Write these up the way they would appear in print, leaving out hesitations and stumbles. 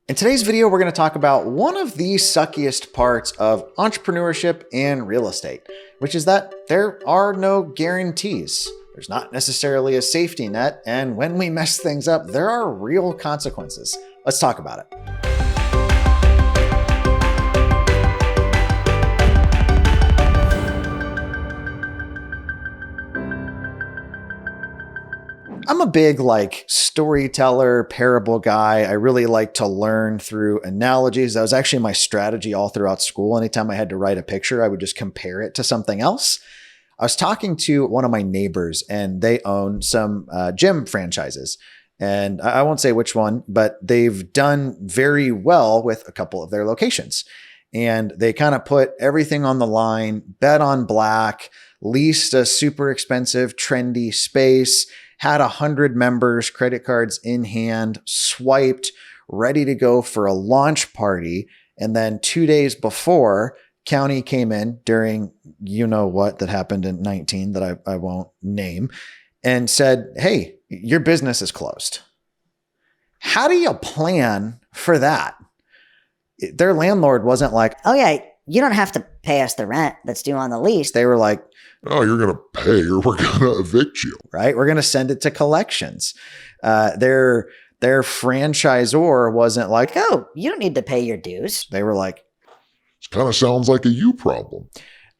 In today's video, we're going to talk about one of the suckiest parts of entrepreneurship and real estate, which is that there are no guarantees. There's not necessarily a safety net, and when we mess things up, there are real consequences. Let's talk about it. I'm a big storyteller, parable guy. I really like to learn through analogies. That was actually my strategy all throughout school. Anytime I had to write a picture, I would just compare it to something else. I was talking to one of my neighbors and they own some gym franchises. And I won't say which one, but they've done very well with a couple of their locations. And they kind of put everything on the line, bet on black, leased a super expensive, trendy space, had 100 members, credit cards in hand, swiped, ready to go for a launch party. And then 2 days before, county came in during what that happened in 19 that I won't name and said, hey, your business is closed. How do you plan for that? Their landlord wasn't like, oh yeah, you don't have to pay us the rent that's due on the lease. They were like, oh, you're going to pay or we're going to evict you. Right? We're going to send it to collections. Their franchisor wasn't like, oh, you don't need to pay your dues. They were like, it kind of sounds like a you problem.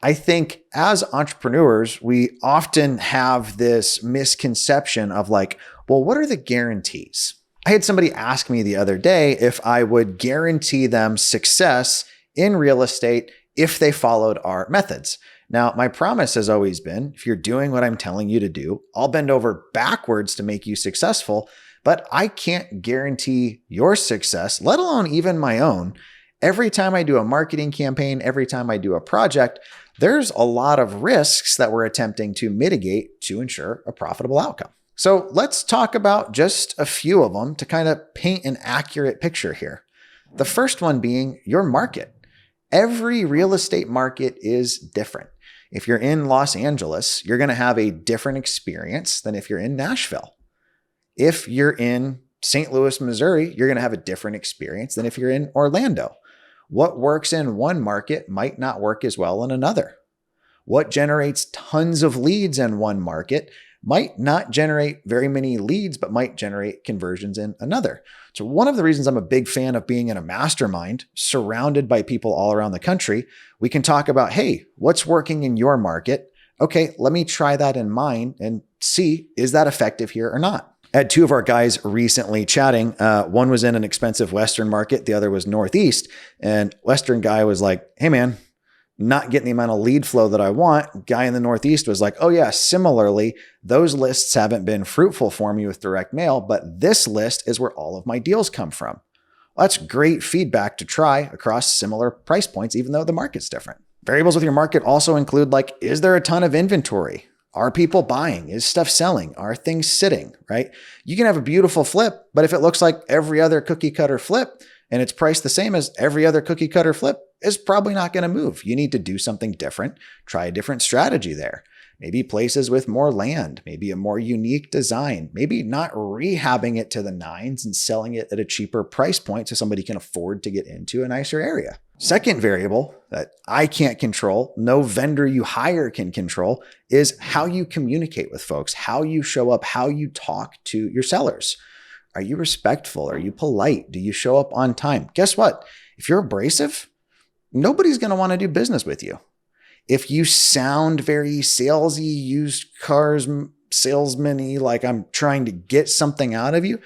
I think as entrepreneurs, we often have this misconception of well, what are the guarantees? I had somebody ask me the other day if I would guarantee them success in real estate if they followed our methods. Now, my promise has always been, if you're doing what I'm telling you to do, I'll bend over backwards to make you successful, but I can't guarantee your success, let alone even my own. Every time I do a marketing campaign, every time I do a project, there's a lot of risks that we're attempting to mitigate to ensure a profitable outcome. So let's talk about just a few of them to kind of paint an accurate picture here. The first one being your market. Every real estate market is different. If you're in Los Angeles, you're going to have a different experience than if you're in Nashville. If you're in St. Louis, Missouri, you're going to have a different experience than if you're in Orlando. What works in one market might not work as well in another. What generates tons of leads in one market might not generate very many leads, but might generate conversions in another. So one of the reasons I'm a big fan of being in a mastermind surrounded by people all around the country, we can talk about, hey, what's working in your market? Okay, let me try that in mine and see, is that effective here or not? I had two of our guys recently chatting. One was in an expensive Western market. The other was Northeast. And Western guy was like, hey man, not getting the amount of lead flow that I want. Guy in the Northeast was like, oh yeah, similarly, those lists haven't been fruitful for me with direct mail, but this list is where all of my deals come from. Well, that's great feedback to try across similar price points, even though the market's different. Variables with your market also include is there a ton of inventory? Are people buying? Is stuff selling? Are things sitting, right? You can have a beautiful flip, but if it looks like every other cookie cutter flip and it's priced the same as every other cookie cutter flip, is probably not going to move. You need to do something different, try a different strategy there. Maybe places with more land, maybe a more unique design, maybe not rehabbing it to the nines and selling it at a cheaper price point so somebody can afford to get into a nicer area. Second variable that I can't control, no vendor you hire can control, is how you communicate with folks, how you show up, how you talk to your sellers. Are you respectful? Are you polite? Do you show up on time? Guess what? If you're abrasive, nobody's going to want to do business with you. If you sound very salesy, used cars salesman-y, like I'm trying to get something out of you,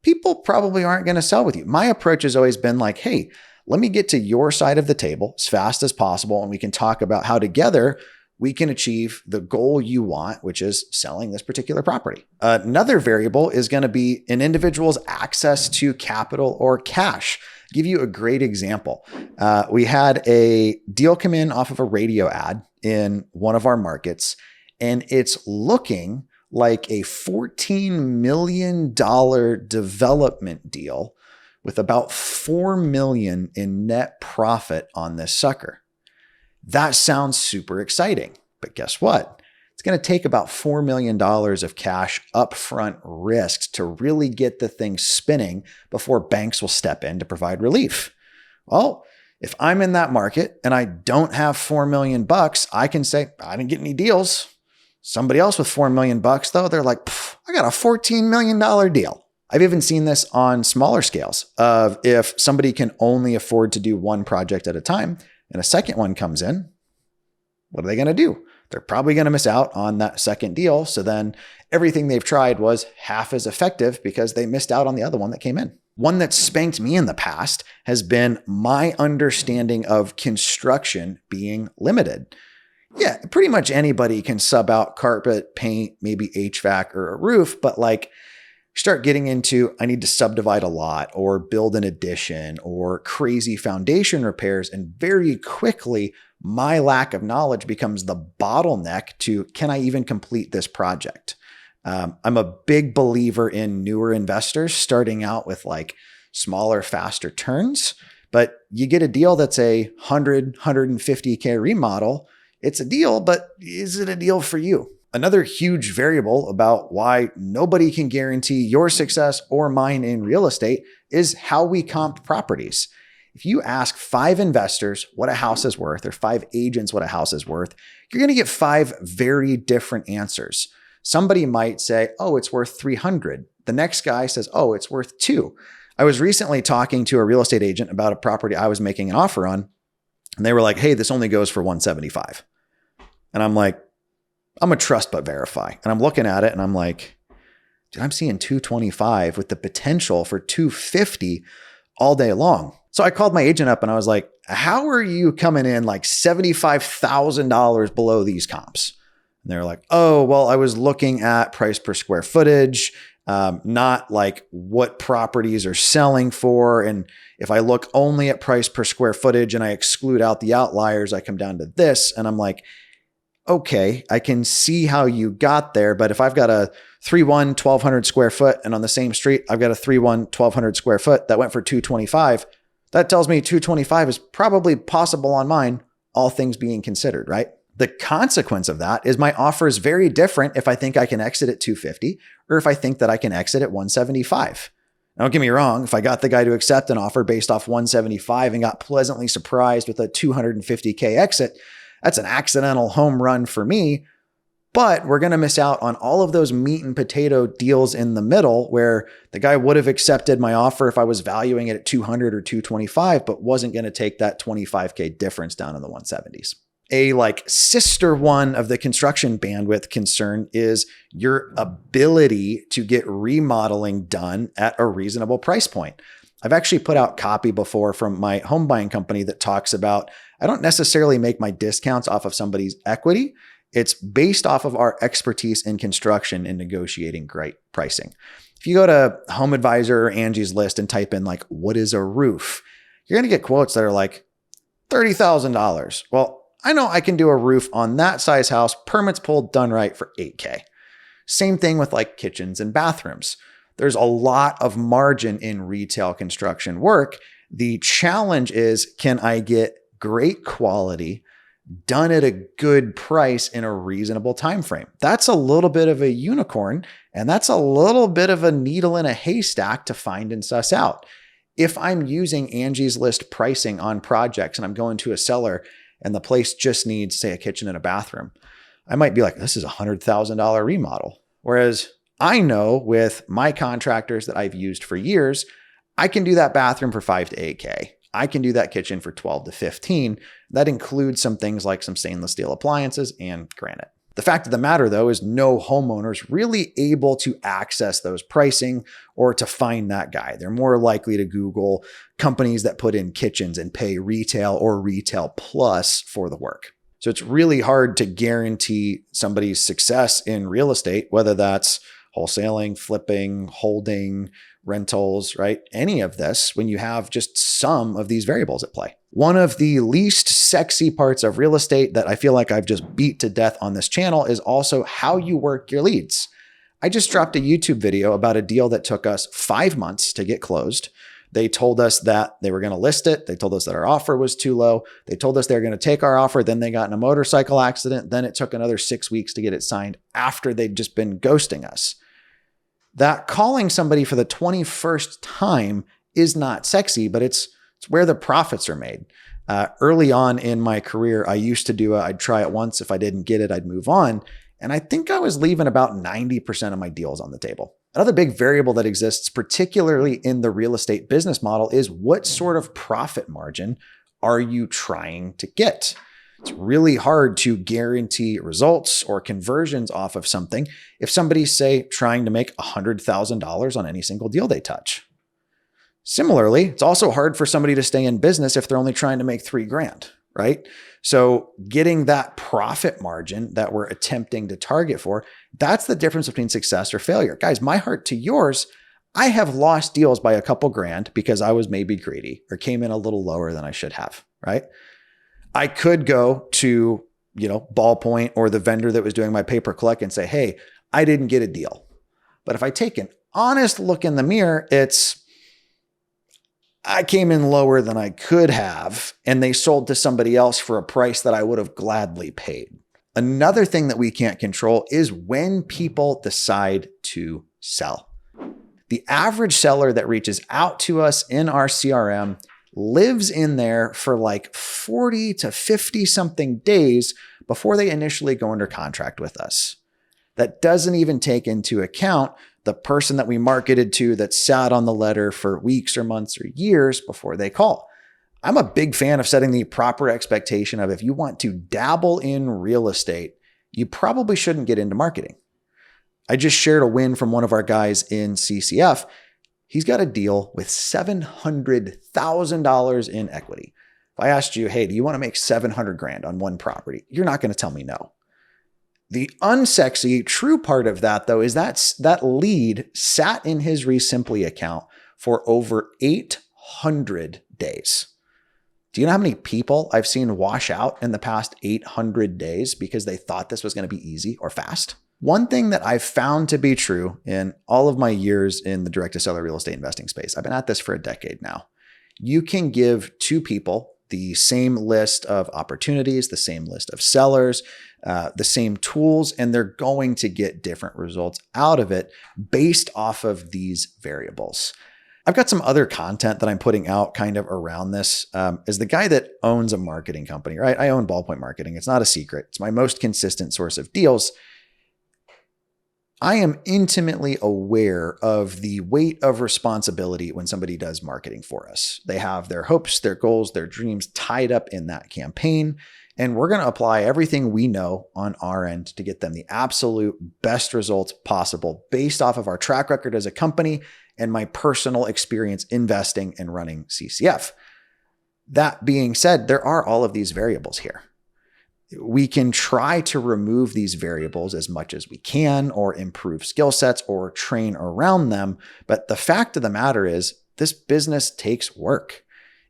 people probably aren't going to sell with you. My approach has always been hey, let me get to your side of the table as fast as possible, and we can talk about how together we can achieve the goal you want, which is selling this particular property. Another variable is going to be an individual's access to capital or cash. Give you a great example. We had a deal come in off of a radio ad in one of our markets, and it's looking like a $14 million development deal with about $4 million in net profit on this sucker. That sounds super exciting, but guess what? It's going to take about $4 million of cash upfront risks to really get the thing spinning before banks will step in to provide relief. Well, if I'm in that market and I don't have $4 million, I can say, I didn't get any deals. Somebody else with $4 million though, they're like, I got a $14 million deal. I've even seen this on smaller scales of if somebody can only afford to do one project at a time and a second one comes in, what are they going to do? They're probably going to miss out on that second deal. So then everything they've tried was half as effective because they missed out on the other one that came in. One that spanked me in the past has been my understanding of construction being limited. Yeah, pretty much anybody can sub out carpet, paint, maybe HVAC or a roof, but like start getting into, I need to subdivide a lot or build an addition or crazy foundation repairs. And very quickly, my lack of knowledge becomes the bottleneck to, can I even complete this project? I'm a big believer in newer investors starting out with like smaller, faster turns, but you get a deal that's a 100, 150K remodel. It's a deal, but is it a deal for you? Another huge variable about why nobody can guarantee your success or mine in real estate is how we comp properties. If you ask 5 investors what a house is worth or 5 agents what a house is worth, you're going to get 5 very different answers. Somebody might say, oh, it's worth 300. The next guy says, oh, it's worth 2. I was recently talking to a real estate agent about a property I was making an offer on, and they were like, hey, this only goes for 175. And I'm like, I'm a trust but verify. And I'm looking at it and I'm like, dude, I'm seeing 225 with the potential for 250 all day long. So I called my agent up and I was like, how are you coming in like $75,000 below these comps? And they're like, oh, well, I was looking at price per square footage, not like what properties are selling for. And if I look only at price per square footage and I exclude out the outliers, I come down to this. And I'm like, okay, I can see how you got there. But if I've got a 3-1, 1,200 square foot, and on the same street, I've got a 3-1, 1,200 square foot that went for 225, that tells me 225 is probably possible on mine, all things being considered, right? The consequence of that is my offer is very different if I think I can exit at 250 or if I think that I can exit at 175. Now, don't get me wrong. If I got the guy to accept an offer based off 175 and got pleasantly surprised with a 250K exit, that's an accidental home run for me, but we're going to miss out on all of those meat and potato deals in the middle where the guy would have accepted my offer if I was valuing it at 200 or 225, but wasn't going to take that 25K difference down in the 170s. A like sister one of the construction bandwidth concern is your ability to get remodeling done at a reasonable price point. I've actually put out copy before from my home buying company that talks about, I don't necessarily make my discounts off of somebody's equity. It's based off of our expertise in construction and negotiating great pricing. If you go to Home Advisor or Angie's List and type in like, what is a roof? You're going to get quotes that are like $30,000. Well, I know I can do a roof on that size house, permits pulled, done right for $8K. Same thing with like kitchens and bathrooms. There's a lot of margin in retail construction work. The challenge is, can I get great quality done at a good price in a reasonable time frame? That's a little bit of a unicorn, and that's a little bit of a needle in a haystack to find and suss out. If I'm using Angie's List pricing on projects and I'm going to a seller and the place just needs, say, a kitchen and a bathroom, I might be like, this is a $100,000 remodel. Whereas I know with my contractors that I've used for years, I can do that bathroom for 5 to 8K. I can do that kitchen for 12 to 15. That includes some things like some stainless steel appliances and granite. The fact of the matter, though, is no homeowner's really able to access those pricing or to find that guy. They're more likely to Google companies that put in kitchens and pay retail or retail plus for the work. So it's really hard to guarantee somebody's success in real estate, whether that's wholesaling, flipping, holding, rentals, right? Any of this when you have just some of these variables at play. One of the least sexy parts of real estate that I feel like I've just beat to death on this channel is also how you work your leads. I just dropped a YouTube video about a deal that took us 5 months to get closed. They told us that they were going to list it. They told us that our offer was too low. They told us they were going to take our offer. Then they got in a motorcycle accident. Then it took another 6 weeks to get it signed after they'd just been ghosting us. That calling somebody for the 21st time is not sexy, but it's where the profits are made. Early on in my career, I used to do I'd try it once. If I didn't get it, I'd move on. And I think I was leaving about 90% of my deals on the table. Another big variable that exists, particularly in the real estate business model, is what sort of profit margin are you trying to get? It's really hard to guarantee results or conversions off of something if somebody's, say, trying to make $100,000 on any single deal they touch. Similarly, it's also hard for somebody to stay in business if they're only trying to make $3,000, right? So getting that profit margin that we're attempting to target for, that's the difference between success or failure. Guys, my heart to yours, I have lost deals by a couple grand because I was maybe greedy or came in a little lower than I should have, right? I could go to, Ballpoint or the vendor that was doing my pay-per-click and say, hey, I didn't get a deal. But if I take an honest look in the mirror, I came in lower than I could have, and they sold to somebody else for a price that I would have gladly paid. Another thing that we can't control is when people decide to sell. The average seller that reaches out to us in our CRM lives in there for like 40 to 50 something days before they initially go under contract with us. That doesn't even take into account the person that we marketed to that sat on the letter for weeks or months or years before they call. I'm a big fan of setting the proper expectation of if you want to dabble in real estate, you probably shouldn't get into marketing. I just shared a win from one of our guys in CCF. He's got a deal with $700,000 in equity. If I asked you, hey, do you want to make $700,000 on one property? You're not going to tell me no. The unsexy, true part of that, though, is that lead sat in his Resimpli account for over 800 days. Do you know how many people I've seen wash out in the past 800 days because they thought this was going to be easy or fast? One thing that I've found to be true in all of my years in the direct-to-seller real estate investing space, I've been at this for a decade now. You can give two people the same list of opportunities, the same list of sellers, the same tools, and they're going to get different results out of it based off of these variables. I've got some other content that I'm putting out kind of around this. As the guy that owns a marketing company, right? I own Ballpoint Marketing. It's not a secret. It's my most consistent source of deals. I am intimately aware of the weight of responsibility when somebody does marketing for us. They have their hopes, their goals, their dreams tied up in that campaign. And we're going to apply everything we know on our end to get them the absolute best results possible based off of our track record as a company and my personal experience investing and running CCF. That being said, there are all of these variables here. We can try to remove these variables as much as we can or improve skill sets or train around them. But the fact of the matter is this business takes work.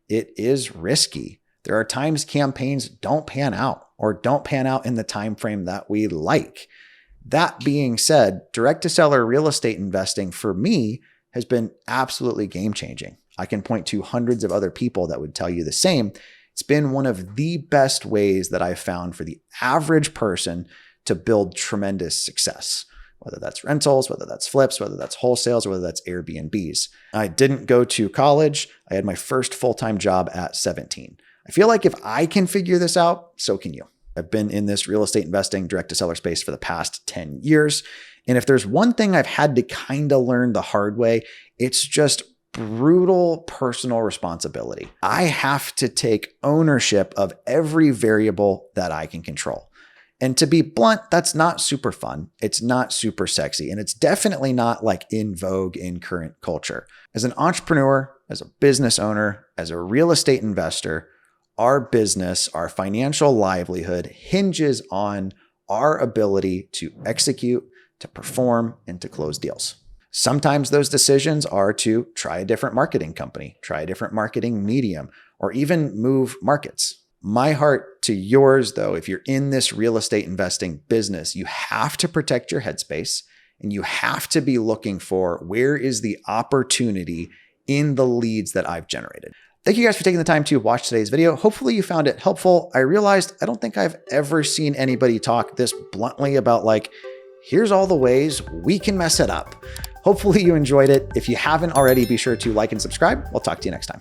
It is risky. There are times campaigns don't pan out or don't pan out in the time frame that we like. That being said, direct-to-seller real estate investing for me has been absolutely game-changing. I can point to hundreds of other people that would tell you the same. It's been one of the best ways that I've found for the average person to build tremendous success, whether that's rentals, whether that's flips, whether that's wholesales, or whether that's Airbnbs. I didn't go to college. I had my first full-time job at 17. I feel like if I can figure this out, so can you. I've been in this real estate investing direct-to-seller space for the past 10 years. And if there's one thing I've had to kind of learn the hard way, it's just brutal personal responsibility. I have to take ownership of every variable that I can control. And to be blunt, that's not super fun. It's not super sexy. And it's definitely not like in vogue in current culture. As an entrepreneur, as a business owner, as a real estate investor, our business, our financial livelihood hinges on our ability to execute, to perform, and to close deals. Sometimes those decisions are to try a different marketing company, try a different marketing medium, or even move markets. My heart to yours, though, if you're in this real estate investing business, you have to protect your headspace and you have to be looking for where is the opportunity in the leads that I've generated. Thank you guys for taking the time to watch today's video. Hopefully you found it helpful. I realized I don't think I've ever seen anybody talk this bluntly about like, here's all the ways we can mess it up. Hopefully you enjoyed it. If you haven't already, be sure to like and subscribe. We'll talk to you next time.